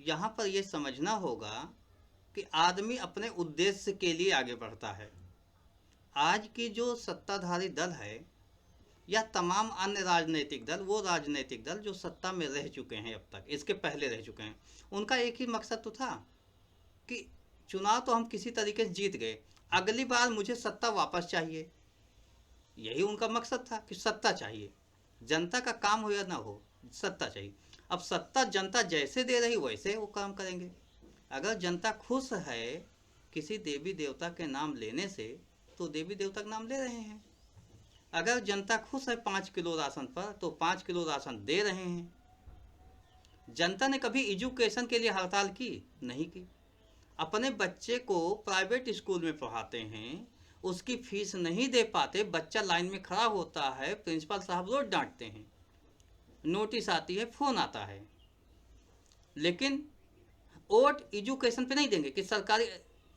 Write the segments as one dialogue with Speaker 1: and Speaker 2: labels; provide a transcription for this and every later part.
Speaker 1: यहाँ पर ये समझना होगा कि आदमी अपने उद्देश्य के लिए आगे बढ़ता है। आज की जो सत्ताधारी दल है या तमाम अन्य राजनीतिक दल, वो राजनीतिक दल जो सत्ता में रह चुके हैं अब तक, इसके पहले रह चुके हैं, उनका एक ही मकसद तो था कि चुनाव तो हम किसी तरीके से जीत गए, अगली बार मुझे सत्ता वापस चाहिए। यही उनका मकसद था कि सत्ता चाहिए, जनता का काम हो या ना हो, सत्ता चाहिए। अब सत्ता जनता जैसे दे रही वैसे वो काम करेंगे। अगर जनता खुश है किसी देवी देवता के नाम लेने से, तो देवी देवता का नाम ले रहे हैं। अगर जनता खुश है 5 किलो राशन पर, तो 5 किलो राशन दे रहे हैं। जनता ने कभी एजुकेशन के लिए हड़ताल की? नहीं की। अपने बच्चे को प्राइवेट स्कूल में पढ़ाते हैं, उसकी फीस नहीं दे पाते, बच्चा लाइन में खड़ा होता है, प्रिंसिपल साहब रोज डांटते हैं, नोटिस आती है, फोन आता है, लेकिन वोट एजुकेशन पे नहीं देंगे कि सरकारी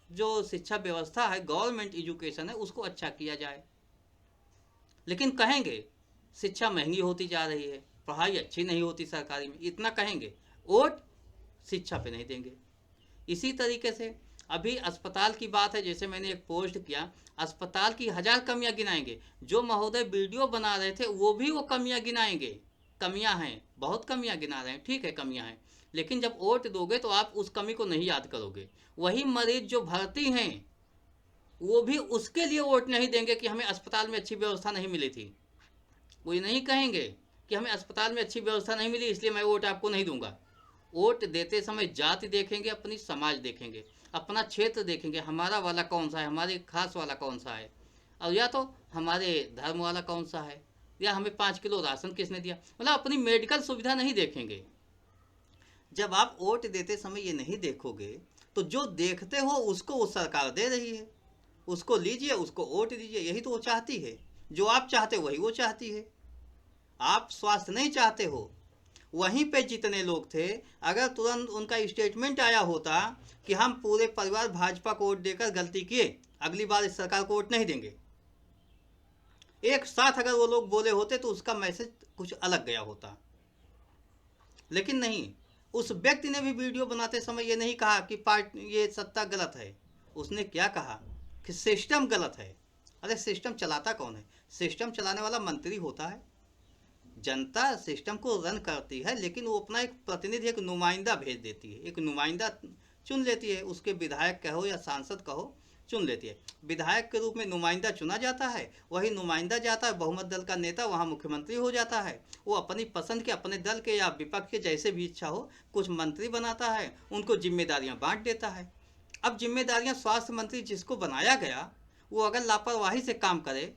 Speaker 1: जो शिक्षा व्यवस्था है, गवर्नमेंट एजुकेशन है, उसको अच्छा किया जाए। लेकिन कहेंगे शिक्षा महंगी होती जा रही है, पढ़ाई अच्छी नहीं होती सरकारी में, इतना कहेंगे, वोट शिक्षा पे नहीं देंगे। इसी तरीके से अभी अस्पताल की बात है, जैसे मैंने एक पोस्ट किया, अस्पताल की 1000 कमियां गिनाएंगे। जो महोदय वीडियो बना रहे थे वो भी वो कमियां गिनाएंगे, कमियां हैं, बहुत कमियां गिना रहे हैं, ठीक है कमियां हैं, लेकिन जब वोट दोगे तो आप उस कमी को नहीं याद करोगे। वही मरीज जो भर्ती हैं वो भी उसके लिए वोट नहीं देंगे कि हमें अस्पताल में अच्छी व्यवस्था नहीं मिली थी। वो ये नहीं कहेंगे कि हमें अस्पताल में अच्छी व्यवस्था नहीं मिली इसलिए मैं वोट आपको नहीं दूंगा। वोट देते समय जाति देखेंगे, अपनी समाज देखेंगे, अपना क्षेत्र देखेंगे, हमारा वाला कौन सा है, हमारे खास वाला कौन सा है, और या तो हमारे धर्म वाला कौन सा है, या हमें 5 किलो राशन किसने दिया। मतलब अपनी मेडिकल सुविधा नहीं देखेंगे। जब आप वोट देते समय ये नहीं देखोगे तो जो देखते हो उसको वो सरकार दे रही है, उसको लीजिए, उसको वोट दीजिए। यही तो वो चाहती है, जो आप चाहते हो वही वो चाहती है। आप स्वास्थ्य नहीं चाहते हो। वहीं पे जितने लोग थे, अगर तुरंत उनका स्टेटमेंट आया होता कि हम पूरे परिवार भाजपा को वोट देकर गलती किए, अगली बार इस सरकार को वोट नहीं देंगे, एक साथ अगर वो लोग बोले होते तो उसका मैसेज कुछ अलग गया होता। लेकिन नहीं, उस व्यक्ति ने भी वीडियो बनाते समय ये नहीं कहा कि ये सत्ता गलत है। उसने क्या कहा कि सिस्टम गलत है। अरे सिस्टम चलाता कौन है? सिस्टम चलाने वाला मंत्री होता है। जनता सिस्टम को रन करती है, लेकिन वो अपना एक प्रतिनिधि, एक नुमाइंदा भेज देती है, एक नुमाइंदा चुन लेती है, उसके विधायक कहो या सांसद कहो, चुन लेती है। विधायक के रूप में नुमाइंदा चुना जाता है, वही नुमाइंदा जाता है, बहुमत दल का नेता वहाँ मुख्यमंत्री हो जाता है। वो अपनी पसंद के, अपने दल के या विपक्ष के, जैसे भी इच्छा हो, कुछ मंत्री बनाता है, उनको जिम्मेदारियाँ बांट देता है। अब जिम्मेदारियाँ स्वास्थ्य मंत्री जिसको बनाया गया, वो अगर लापरवाही से काम करे,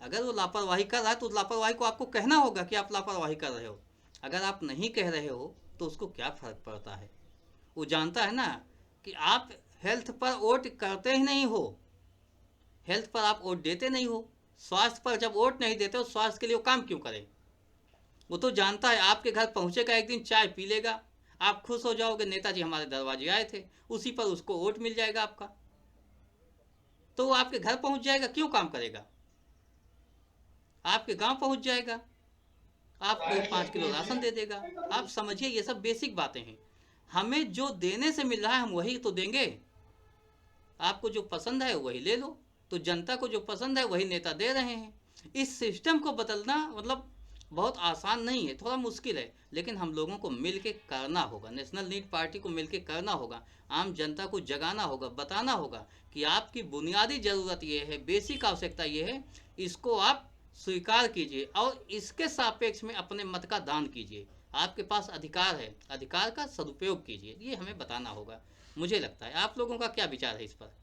Speaker 1: अगर वो लापरवाही कर रहा है तो उस लापरवाही को आपको कहना होगा कि आप लापरवाही कर रहे हो। अगर आप नहीं कह रहे हो तो उसको क्या फर्क पड़ता है? वो जानता है ना कि आप हेल्थ पर वोट करते ही नहीं हो, हेल्थ पर आप वोट देते नहीं हो, स्वास्थ्य पर जब वोट नहीं देते हो, स्वास्थ्य के लिए वो काम क्यों करे? वो तो जानता है आपके घर पहुंचेगा, एक दिन चाय पी लेगा, आप खुश हो जाओगे, नेताजी हमारे दरवाजे आए थे, उसी पर उसको वोट मिल जाएगा आपका, तो वो आपके घर पहुंच जाएगा, क्यों काम करेगा? आपके गांव पहुंच जाएगा, आपको 5 किलो राशन दे देगा। आप समझिए, ये सब बेसिक बातें हैं। हमें जो देने से मिल रहा है हम वही तो देंगे। आपको जो पसंद है वही ले लो, तो जनता को जो पसंद है वही नेता दे रहे हैं। इस सिस्टम को बदलना मतलब बहुत आसान नहीं है, थोड़ा मुश्किल है, लेकिन हम लोगों को मिल के करना होगा। नेशनल लीग पार्टी को मिल के करना होगा, आम जनता को जगाना होगा, बताना होगा कि आपकी बुनियादी ज़रूरत ये है, बेसिक आवश्यकता ये है, इसको आप स्वीकार कीजिए और इसके सापेक्ष में अपने मत का दान कीजिए। आपके पास अधिकार है, अधिकार का सदुपयोग कीजिए, ये हमें बताना होगा। मुझे लगता है, आप लोगों का क्या विचार है इस पर?